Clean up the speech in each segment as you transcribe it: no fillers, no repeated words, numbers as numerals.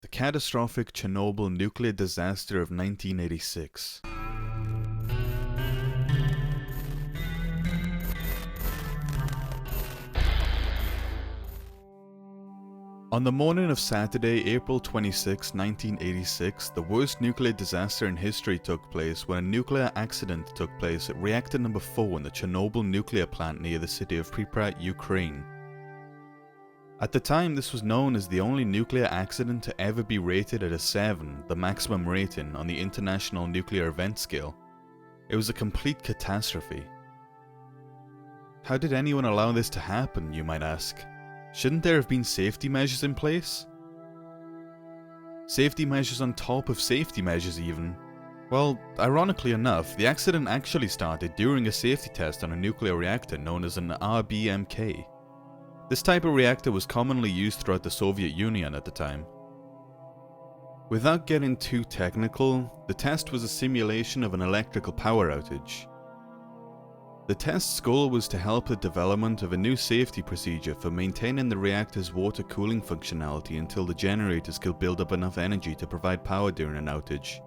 The catastrophic Chernobyl nuclear disaster of 1986. On the morning of Saturday, April 26, 1986, the worst nuclear disaster in history took place when a nuclear accident took place at reactor number 4 in the Chernobyl Nuclear Plant near the city of Pripyat, Ukraine. At the time, this was known as the only nuclear accident to ever be rated at a 7, the maximum rating on the International Nuclear Event Scale. It was a complete catastrophe. How did anyone allow this to happen, you might ask? Shouldn't there have been safety measures in place? Safety measures on top of safety measures even. Well, ironically enough, the accident actually started during a safety test on a nuclear reactor known as an RBMK. This type of reactor was commonly used throughout the Soviet Union at the time. Without getting too technical, the test was a simulation of an electrical power outage. The test's goal was to help the development of a new safety procedure for maintaining the reactor's water cooling functionality until the generators could build up enough energy to provide power during an outage.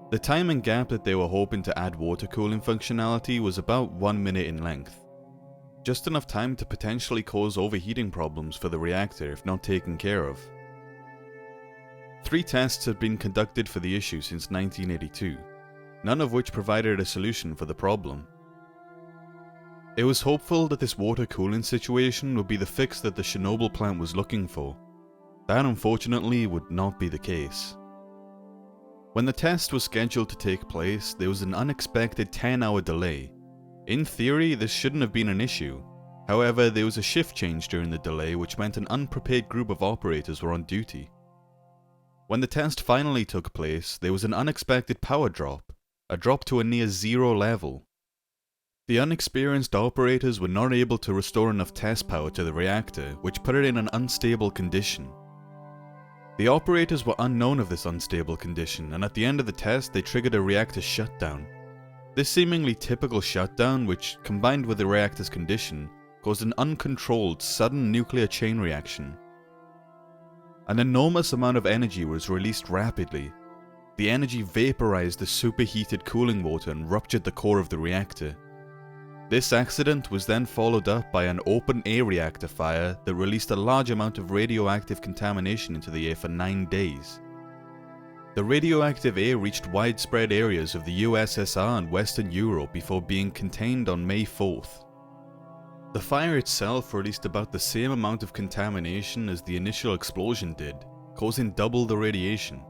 The timing gap that they were hoping to add water cooling functionality was about 1 minute in length. Just enough time to potentially cause overheating problems for the reactor if not taken care of. 3 tests had been conducted for the issue since 1982, none of which provided a solution for the problem. It was hopeful that this water cooling situation would be the fix that the Chernobyl plant was looking for. That unfortunately would not be the case. When the test was scheduled to take place, there was an unexpected 10-hour delay. In theory, this shouldn't have been an issue. However, there was a shift change during the delay which meant an unprepared group of operators were on duty. When the test finally took place, there was an unexpected power drop, a drop to a near zero level. The unexperienced operators were not able to restore enough test power to the reactor, which put it in an unstable condition. The operators were unknown of this unstable condition, and at the end of the test they triggered a reactor shutdown. This seemingly typical shutdown, which, combined with the reactor's condition, caused an uncontrolled, sudden nuclear chain reaction. An enormous amount of energy was released rapidly. The energy vaporized the superheated cooling water and ruptured the core of the reactor. This accident was then followed up by an open-air reactor fire that released a large amount of radioactive contamination into the air for 9 days. The radioactive air reached widespread areas of the USSR and Western Europe before being contained on May 4th. The fire itself released about the same amount of contamination as the initial explosion did, causing double the radiation.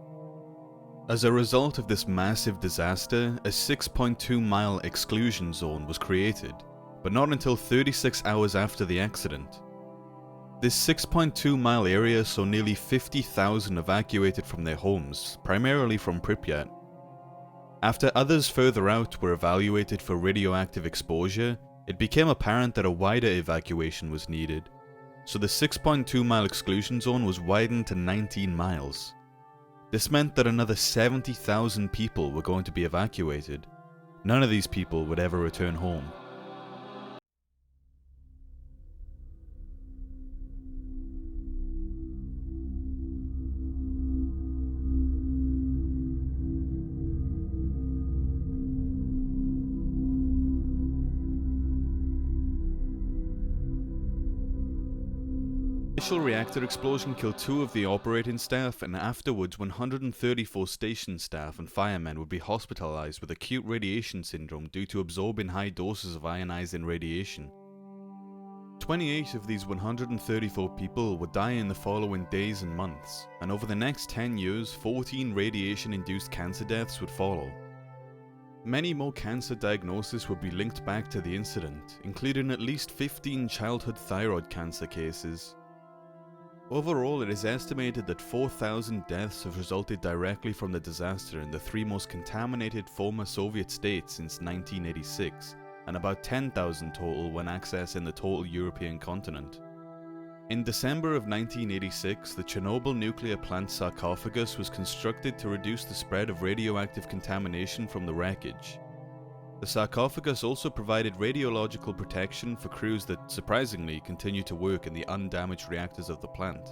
As a result of this massive disaster, a 6.2-mile exclusion zone was created, but not until 36 hours after the accident. This 6.2-mile area saw nearly 50,000 evacuated from their homes, primarily from Pripyat. After others further out were evaluated for radioactive exposure, it became apparent that a wider evacuation was needed, so the 6.2-mile exclusion zone was widened to 19 miles. This meant that another 70,000 people were going to be evacuated. None of these people would ever return home. The initial reactor explosion killed 2 of the operating staff, and afterwards 134 station staff and firemen would be hospitalized with acute radiation syndrome due to absorbing high doses of ionizing radiation. 28 of these 134 people would die in the following days and months, and over the next 10 years, 14 radiation-induced cancer deaths would follow. Many more cancer diagnoses would be linked back to the incident, including at least 15 childhood thyroid cancer cases. Overall, it is estimated that 4,000 deaths have resulted directly from the disaster in the 3 most contaminated former Soviet states since 1986, and about 10,000 total when accessing the total European continent. In December of 1986, the Chernobyl Nuclear Plant sarcophagus was constructed to reduce the spread of radioactive contamination from the wreckage. The sarcophagus also provided radiological protection for crews that, surprisingly, continue to work in the undamaged reactors of the plant.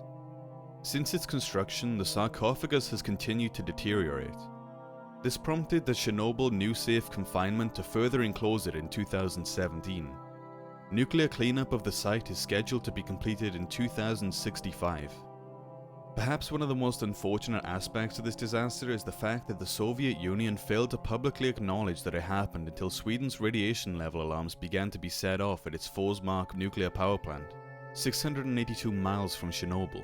Since its construction, the sarcophagus has continued to deteriorate. This prompted the Chernobyl New Safe Confinement to further enclose it in 2017. Nuclear cleanup of the site is scheduled to be completed in 2065. Perhaps one of the most unfortunate aspects of this disaster is the fact that the Soviet Union failed to publicly acknowledge that it happened until Sweden's radiation level alarms began to be set off at its Forsmark nuclear power plant, 682 miles from Chernobyl.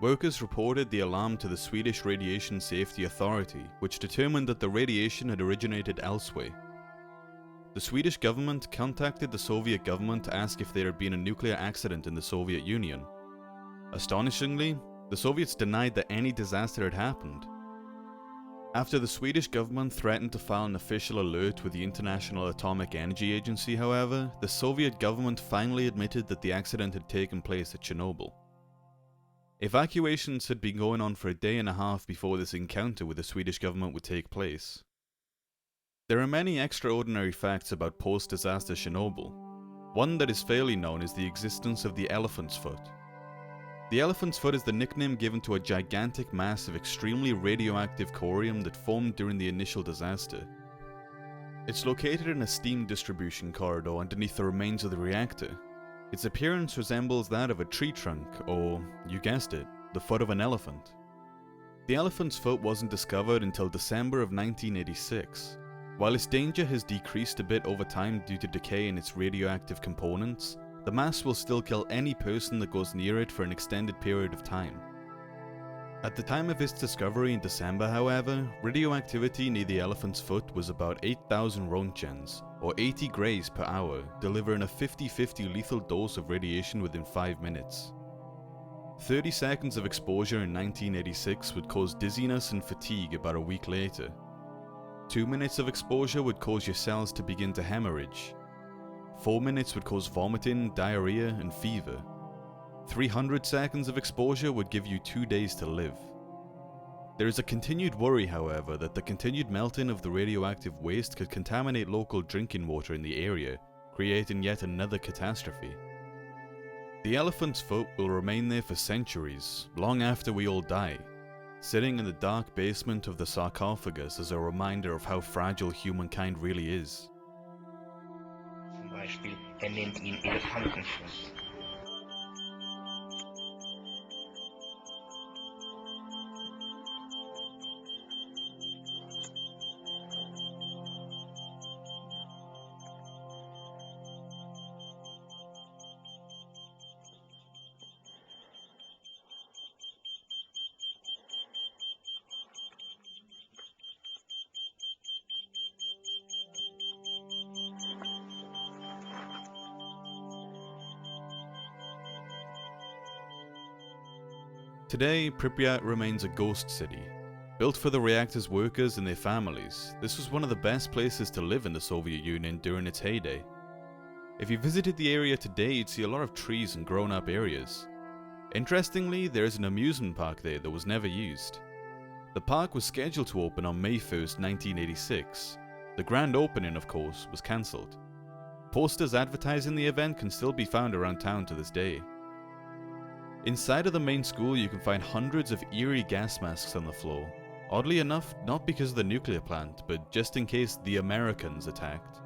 Workers reported the alarm to the Swedish Radiation Safety Authority, which determined that the radiation had originated elsewhere. The Swedish government contacted the Soviet government to ask if there had been a nuclear accident in the Soviet Union. Astonishingly, the Soviets denied that any disaster had happened. After the Swedish government threatened to file an official alert with the International Atomic Energy Agency, however, the Soviet government finally admitted that the accident had taken place at Chernobyl. Evacuations had been going on for a day and a half before this encounter with the Swedish government would take place. There are many extraordinary facts about post-disaster Chernobyl. One that is fairly known is the existence of the elephant's foot. The elephant's foot is the nickname given to a gigantic mass of extremely radioactive corium that formed during the initial disaster. It's located in a steam distribution corridor underneath the remains of the reactor. Its appearance resembles that of a tree trunk, or, you guessed it, the foot of an elephant. The elephant's foot wasn't discovered until December of 1986. While its danger has decreased a bit over time due to decay in its radioactive components, the mass will still kill any person that goes near it for an extended period of time. At the time of its discovery in December, however, radioactivity near the elephant's foot was about 8,000 Roentgens, or 80 grays per hour, delivering a 50-50 lethal dose of radiation within 5 minutes. 30 seconds of exposure in 1986 would cause dizziness and fatigue about a week later. 2 minutes of exposure would cause your cells to begin to hemorrhage. 4 minutes would cause vomiting, diarrhea, and fever. 300 seconds of exposure would give you 2 days to live. There is a continued worry, however, that the continued melting of the radioactive waste could contaminate local drinking water in the area, creating yet another catastrophe. The elephant's foot will remain there for centuries, long after we all die, sitting in the dark basement of the sarcophagus as a reminder of how fragile humankind really is. Zum Beispiel, nennt ihn Elefantenfuß. Today, Pripyat remains a ghost city. Built for the reactor's workers and their families, this was one of the best places to live in the Soviet Union during its heyday. If you visited the area today, you'd see a lot of trees and grown-up areas. Interestingly, there is an amusement park there that was never used. The park was scheduled to open on May 1st, 1986. The grand opening, of course, was cancelled. Posters advertising the event can still be found around town to this day. Inside of the main school, you can find hundreds of eerie gas masks on the floor. Oddly enough, not because of the nuclear plant, but just in case the Americans attacked.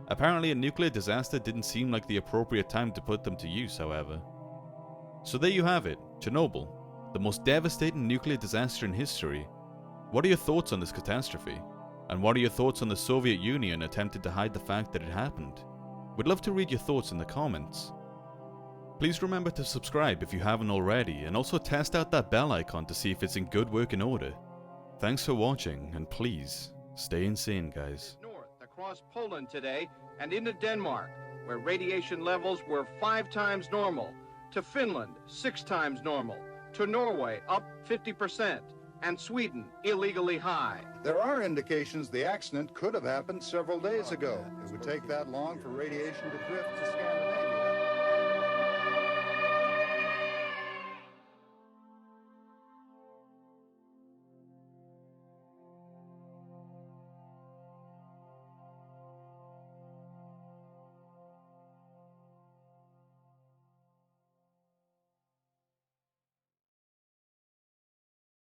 Apparently a nuclear disaster didn't seem like the appropriate time to put them to use, however. So there you have it, Chernobyl, the most devastating nuclear disaster in history. What are your thoughts on this catastrophe? And what are your thoughts on the Soviet Union attempting to hide the fact that it happened? We'd love to read your thoughts in the comments. Please remember to subscribe if you haven't already, and also test out that bell icon to see if it's in good working order. Thanks for watching, and please, stay insane, guys. North across Poland today and into Denmark, where radiation levels were 5 times normal, to Finland 6 times normal, to Norway up 50%, and Sweden illegally high. There are indications the accident could have happened several days ago. It would take that long for radiation to drift to Scandinavia.